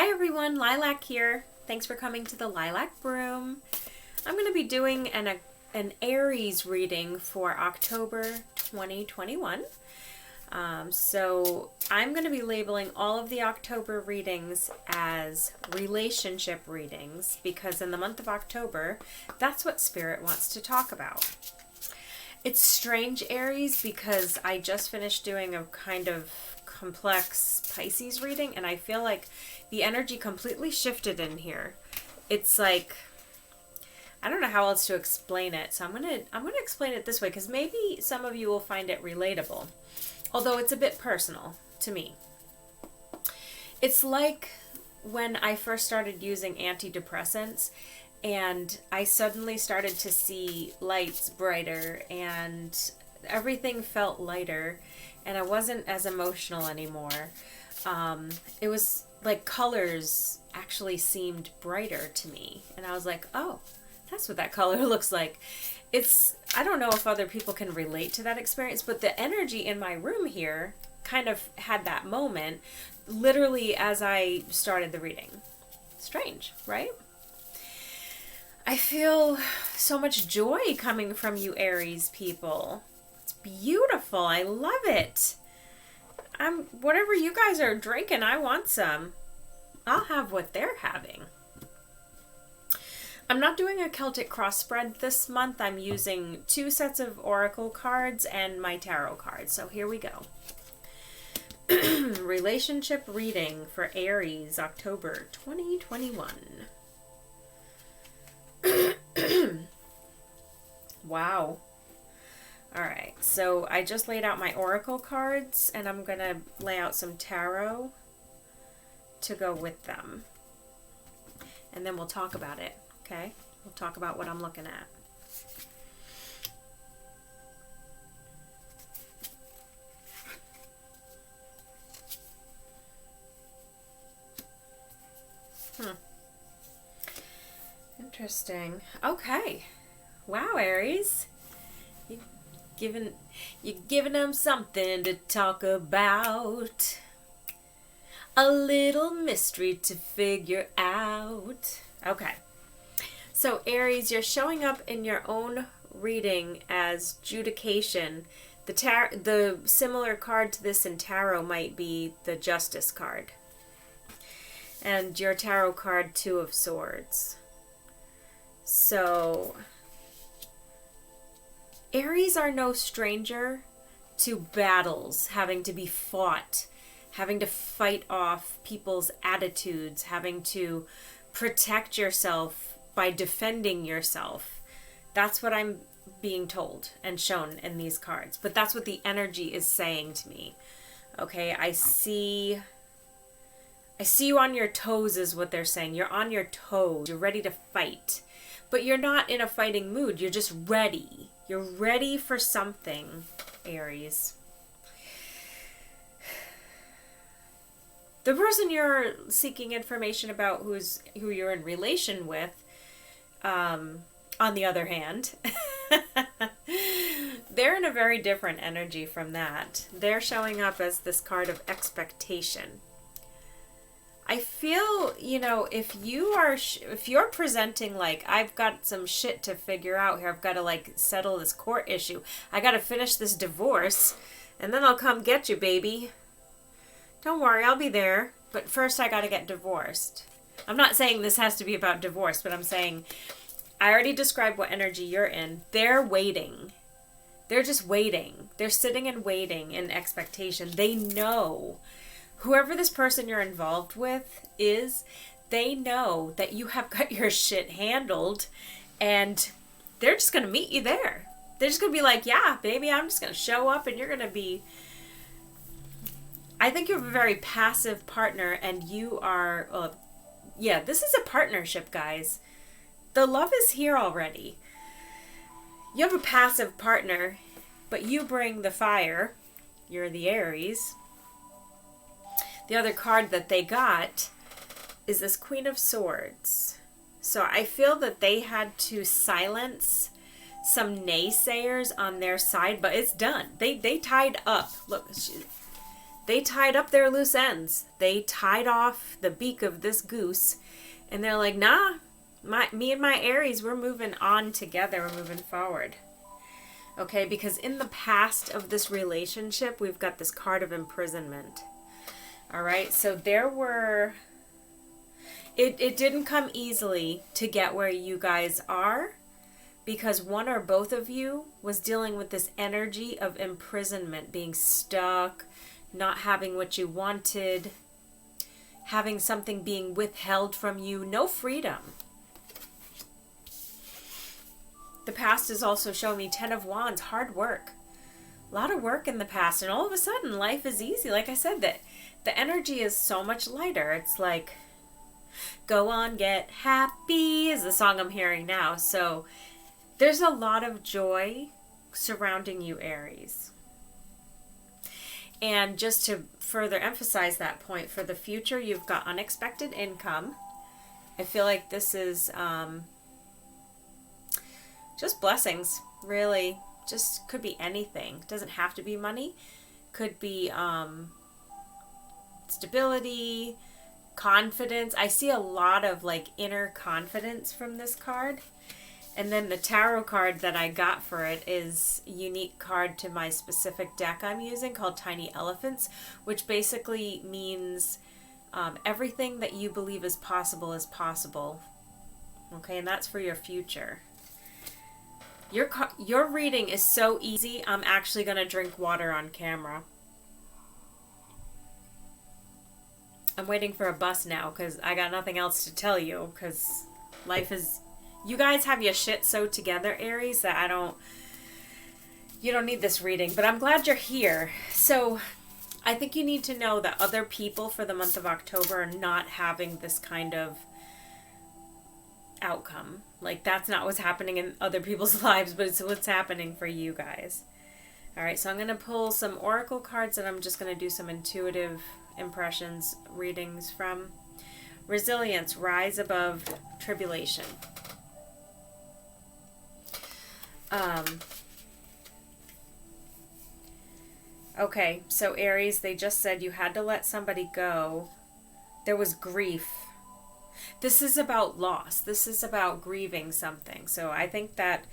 Hi everyone, Lilac here. Thanks for coming to the Lilac Room. I'm going to be doing an Aries reading for October 2021. So I'm going to be labeling all of the October readings as relationship readings because in the month of October, that's what Spirit wants to talk about. It's strange, Aries, because I just finished doing a kind of complex Pisces reading and I feel like the energy completely shifted in here. It's like, I don't know how else to explain it, so I'm gonna explain it this way because maybe some of you will find it relatable, although it's a bit personal to me. It's like when I first started using antidepressants and I suddenly started to see lights brighter and everything felt lighter and I wasn't as emotional anymore. It was like colors actually seemed brighter to me. And I was like, oh, that's what that color looks like. I don't know if other people can relate to that experience, but the energy in my room here kind of had that moment literally as I started the reading. Strange, right? I feel so much joy coming from you Aries people. It's beautiful. I love it. Whatever you guys are drinking, I want some. I'll have what they're having. I'm not doing a Celtic cross spread this month. I'm using 2 sets of oracle cards and my tarot cards. So here we go. Relationship reading for Aries, October 2021. Wow. All right, so I just laid out my oracle cards and I'm going to lay out some tarot to go with them. And then we'll talk about it, okay? We'll talk about what I'm looking at. Interesting. Okay. Wow, Aries. You're giving them something to talk about. A little mystery to figure out. Okay. So Aries, you're showing up in your own reading as judication. The similar card to this in tarot might be the Justice card. And your tarot card, 2 of Swords. So Aries are no stranger to battles having to be fought, having to fight off people's attitudes, having to protect yourself by defending yourself. That's what I'm being told and shown in these cards. But that's what the energy is saying to me. Okay, I see you on your toes is what they're saying. You're on your toes. You're ready to fight. But you're not in a fighting mood. You're just ready. You're ready for something, Aries. The person you're seeking information about who you're in relation with, on the other hand, they're in a very different energy from that. They're showing up as this card of expectation. I feel, if you're presenting like, I've got some shit to figure out here, I've got to like settle this court issue, I got to finish this divorce, and then I'll come get you, baby. Don't worry, I'll be there, but first I got to get divorced. I'm not saying this has to be about divorce, but I'm saying, I already described what energy you're in. They're waiting. They're just waiting. They're sitting and waiting in expectation. They know. Whoever this person you're involved with is, they know that you have got your shit handled and they're just going to meet you there. They're just going to be like, yeah, baby, I'm just going to show up and you're going to be... I think you have a very passive partner and you are... this is a partnership, guys. The love is here already. You have a passive partner, but you bring the fire. You're the Aries. The other card that they got is this Queen of Swords. So I feel that they had to silence some naysayers on their side, but it's done. They tied up. Look, they tied up their loose ends. They tied off the beak of this goose, and they're like, nah, me and my Aries, we're moving on together. We're moving forward. Okay, because in the past of this relationship, we've got this card of imprisonment. All right, so there were... It didn't come easily to get where you guys are, because one or both of you was dealing with this energy of imprisonment, being stuck, not having what you wanted, having something being withheld from you, no freedom. The past is also showing me 10 of Wands, hard work. A lot of work in the past, and all of a sudden life is easy. Like I said, that the energy is so much lighter. It's like, go on, get happy is the song I'm hearing now. So there's a lot of joy surrounding you, Aries. And just to further emphasize that point, for the future, you've got unexpected income. I feel like this is just blessings, really. Just could be anything. Doesn't have to be money. Could be stability, confidence. I see a lot of like inner confidence from this card. And then the tarot card that I got for it is a unique card to my specific deck I'm using called Tiny Elephants, which basically means everything that you believe is possible is possible. Okay, and that's for your future. Your reading is so easy, I'm actually going to drink water on camera. I'm waiting for a bus now because I got nothing else to tell you, because life is... You guys have your shit sewed together, Aries, that you don't need this reading, but I'm glad you're here. So I think you need to know that other people for the month of October are not having this kind of outcome. Like, that's not what's happening in other people's lives, but it's what's happening for you guys. All right, so I'm going to pull some oracle cards, and I'm just going to do some intuitive impressions readings from. Resilience, rise above tribulation. Okay, so Aries, they just said you had to let somebody go. There was grief. This is about loss. This is about grieving something. So I think that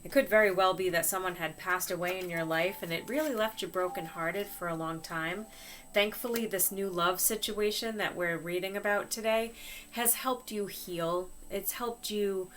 it could very well be that someone had passed away in your life and it really left you brokenhearted for a long time. Thankfully, this new love situation that we're reading about today has helped you heal. It's helped you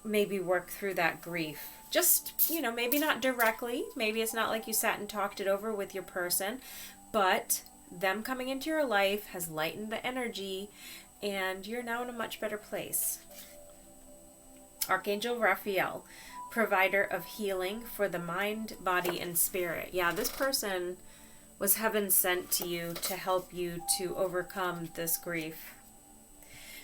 maybe work through that grief. Just, maybe not directly. Maybe it's not like you sat and talked it over with your person, but them coming into your life has lightened the energy, and you're now in a much better place. Archangel Raphael, provider of healing for the mind, body, and spirit. Yeah, this person was heaven sent to you to help you to overcome this grief.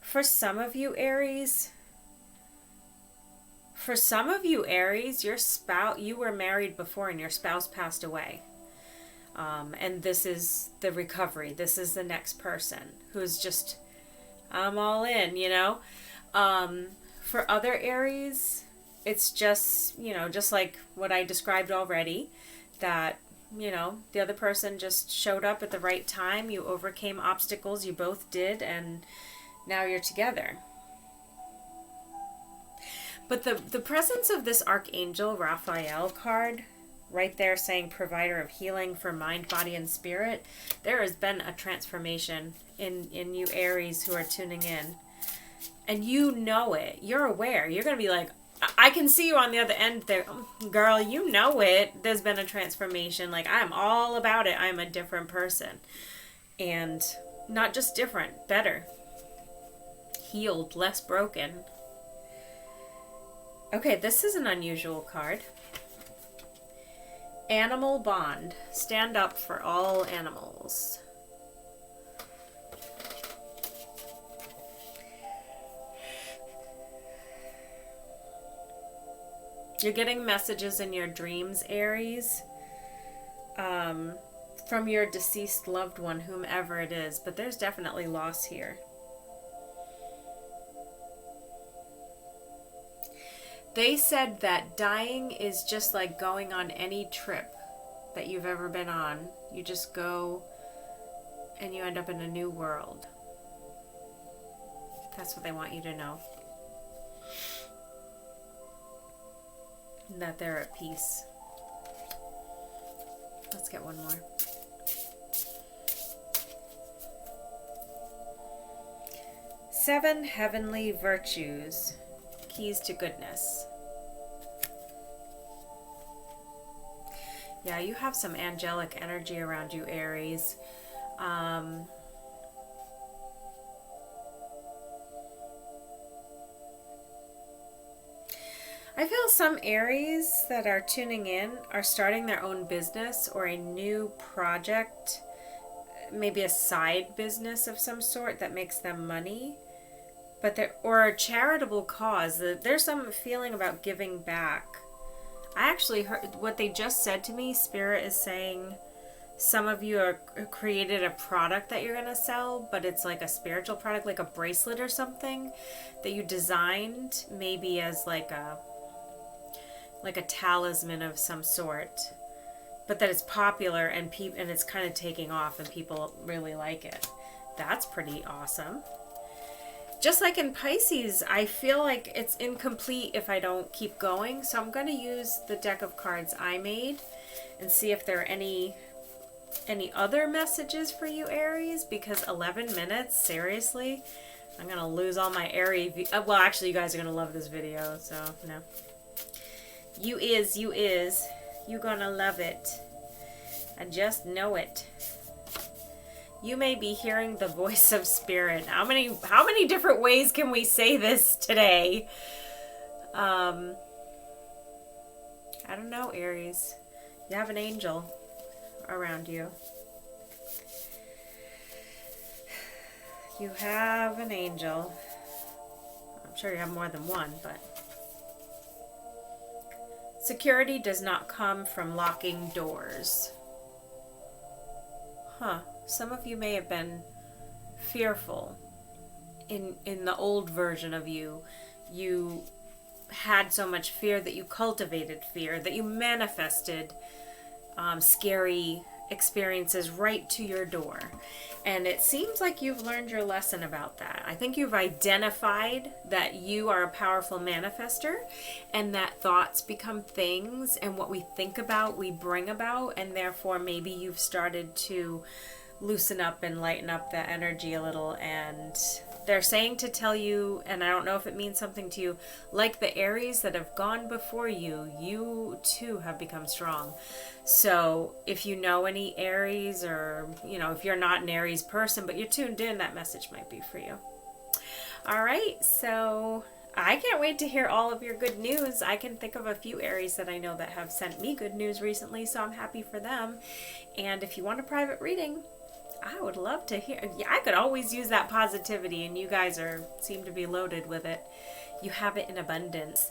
For some of you, Aries, your spouse, you were married before and your spouse passed away. And this is the recovery. This is the next person who's just, I'm all in, For other Aries, it's just, just like what I described already, that, the other person just showed up at the right time. You overcame obstacles, you both did, and now you're together. But the presence of this Archangel Raphael card, right there saying provider of healing for mind, body, and spirit, there has been a transformation in you Aries who are tuning in. And you know it. You're aware. You're going to be like, I can see you on the other end there. Girl, you know it. There's been a transformation. Like, I'm all about it. I'm a different person. And not just different, better. Healed, less broken. Okay, this is an unusual card. Animal bond. Stand up for all animals. You're getting messages in your dreams, Aries, from your deceased loved one, whomever it is, but there's definitely loss here. They said that dying is just like going on any trip that you've ever been on. You just go and you end up in a new world. That's what they want you to know. That they're at peace. Let's get one more. Seven heavenly virtues, keys to goodness. Yeah, you have some angelic energy around you, Aries. I feel some Aries that are tuning in are starting their own business or a new project, maybe a side business of some sort that makes them money, or a charitable cause. There's some feeling about giving back. I actually heard what they just said to me. Spirit is saying some of you are created a product that you're going to sell, but it's like a spiritual product, like a bracelet or something that you designed maybe as like a talisman of some sort, but that it's popular and it's kind of taking off and people really like it. That's pretty awesome. Just like in Pisces, I feel like it's incomplete if I don't keep going. So I'm going to use the deck of cards I made and see if there are any other messages for you, Aries, because 11 minutes, seriously, I'm going to lose all my Aries. Well, actually, you guys are going to love this video, so no. You gonna love it. I just know it. You may be hearing the voice of spirit. How many different ways can we say this today? I don't know, Aries. You have an angel around you. You have an angel. I'm sure you have more than one, but security does not come from locking doors. Some of you may have been fearful. In the old version of you, you had so much fear that you cultivated fear, that you manifested scary experiences right to your door. And it seems like you've learned your lesson about that. I think you've identified that you are a powerful manifester and that thoughts become things, and what we think about, we bring about, and therefore maybe you've started to loosen up and lighten up that energy a little. And they're saying to tell you, and I don't know if it means something to you, like the Aries that have gone before you, you too have become strong. So if you know any Aries, or if you're not an Aries person but you're tuned in, that message might be for you. All right, so I can't wait to hear all of your good news. I can think of a few Aries that I know that have sent me good news recently, so I'm happy for them. And if you want a private reading, I would love to hear. I could always use that positivity, and you guys seem to be loaded with it. You have it in abundance.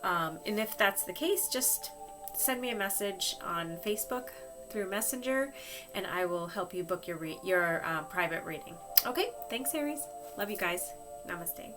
And if that's the case, just send me a message on Facebook through Messenger, and I will help you book your private reading. Okay, thanks, Aries. Love you guys. Namaste.